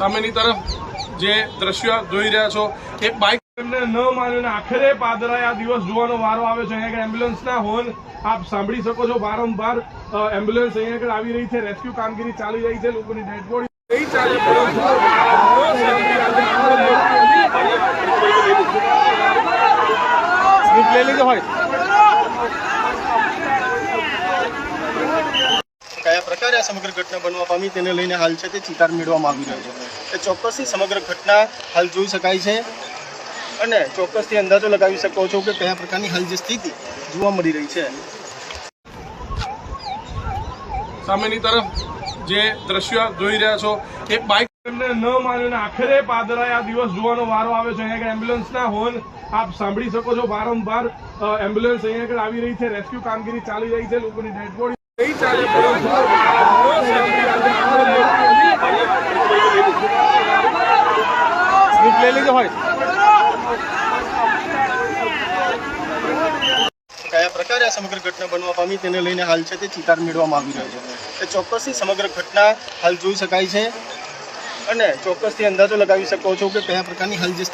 સામેની તરફ જે દ્રશ્ય જોઈ રહ્યા છો એક બાઇક એમને ન માન્યું આખરે પાદરાએ આ દિવસ જોવાનો વારો આવે છે। અહીંયા એમ્બ્યુલન્સના હોર્ન આપ સાંભળી શકો છો। વારંવાર એમ્બ્યુલન્સ અહીંયા આગળ આવી રહી છે, રેસ્ક્યુ કામગીરી ચાલી રહી છે, લોકોની ડેડ બોડી નહીં ચાલે લઈ લીધો હોય કયા પ્રકારે આ સમગ્ર ઘટના બનવા પામી તેને લઈને હાલ છે તે ચિતાર મેળવવામાં આવી રહ્યો છે। એ ચોક્કસથી સમગ્ર ઘટના હાલ જોઈ શકાય છે અને ચોક્કસથી અંદાજો લગાવી શકો છો કે કયા પ્રકારની હાલ જે સ્થિતિ જોવા મળી રહી છે। સામેની તરફ જે દ્રશ્ય જોઈ રહ્યા છો એક બાઇક એમને ન માન્યું આખરે પાદરાએ આ દિવસ જોવાનો વારો આવે છે। અહીંયા એમ્બ્યુલન્સના હોર્ન આપ સાંભળી શકો છો। વારંવાર એમ્બ્યુલન્સ અહીંયા આગળ આવી રહી છે, રેસ્ક્યુ કામગીરી ચાલી રહી છે, લોકોની ડેડ બોડી નહીં ચાલે લઈ લીધો હોય કયા પ્રકારે આ સમગ્ર ઘટના બનવા પામી તેને લઈને હાલ છે તે ચિતાર મેળવવામાં આવી રહ્યો છે। એ ચોક્કસથી સમગ્ર ઘટના હાલ જોઈ શકાય છે અને ચોક્કસથી અંદાજો લગાવી શકો છો કે કયા પ્રકારની હાલ જે